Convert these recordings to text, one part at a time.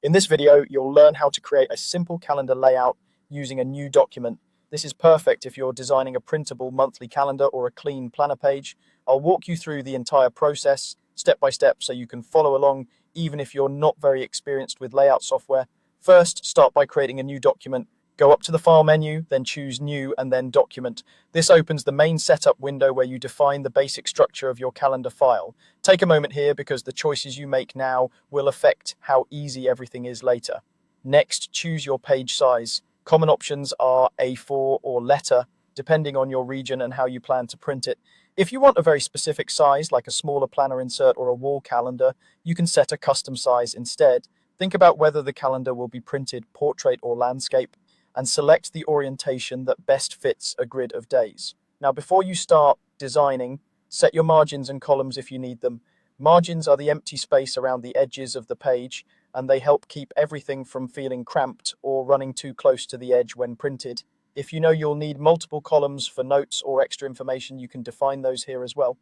In this video, you'll learn how to create a simple calendar layout using a new document. This is perfect if you're designing a printable monthly calendar or a clean planner page. I'll walk you through the entire process step by step so you can follow along even if you're not very experienced with layout software. First, start by creating a new document. Go up to the File menu, then choose New and then Document. This opens the main setup window where you define the basic structure of your calendar file. Take a moment here because the choices you make now will affect how easy everything is later. Next, choose your page size. Common options are A4 or letter, depending on your region and how you plan to print it. If you want a very specific size, like a smaller planner insert or a wall calendar, you can set a custom size instead. Think about whether the calendar will be printed portrait or landscape, and select the orientation that best fits a grid of days. Now, before you start designing, set your margins and columns if you need them. Margins are the empty space around the edges of the page, and they help keep everything from feeling cramped or running too close to the edge when printed. If you know you'll need multiple columns for notes or extra information, you can define those here as well.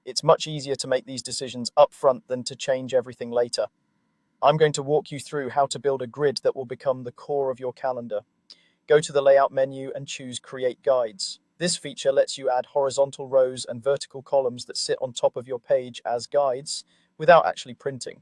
It's much easier to make these decisions up front than to change everything later. I'm going to walk you through how to build a grid that will become the core of your calendar. Go to the Layout menu and choose Create Guides. This feature lets you add horizontal rows and vertical columns that sit on top of your page as guides without actually printing.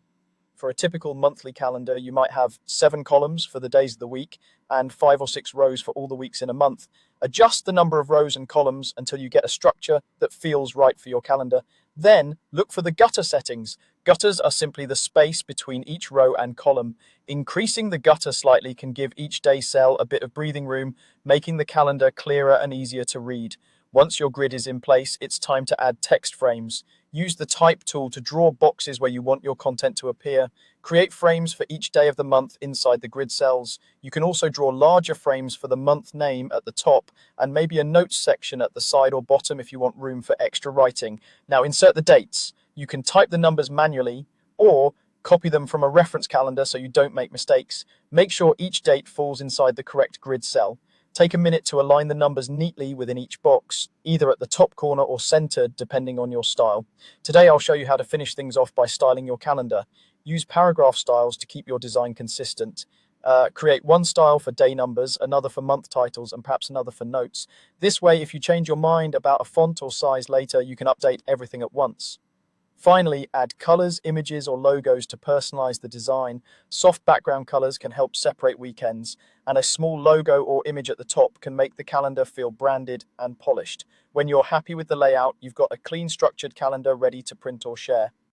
For a typical monthly calendar, you might have 7 columns for the days of the week and 5 or 6 rows for all the weeks in a month. Adjust the number of rows and columns until you get a structure that feels right for your calendar. Then look for the gutter settings. Gutters are simply the space between each row and column. Increasing the gutter slightly can give each day cell a bit of breathing room, making the calendar clearer and easier to read. Once your grid is in place, it's time to add text frames. Use the Type tool to draw boxes where you want your content to appear. Create frames for each day of the month inside the grid cells. You can also draw larger frames for the month name at the top and maybe a notes section at the side or bottom if you want room for extra writing. Now insert the dates. You can type the numbers manually or copy them from a reference calendar so you don't make mistakes. Make sure each date falls inside the correct grid cell. Take a minute to align the numbers neatly within each box, either at the top corner or centered, depending on your style. Today, I'll show you how to finish things off by styling your calendar. Use paragraph styles to keep your design consistent. Create one style for day numbers, another for month titles, and perhaps another for notes. This way, if you change your mind about a font or size later, you can update everything at once. Finally, add colors, images, or logos to personalize the design. Soft background colors can help separate weekends, and a small logo or image at the top can make the calendar feel branded and polished. When you're happy with the layout, you've got a clean, structured calendar ready to print or share.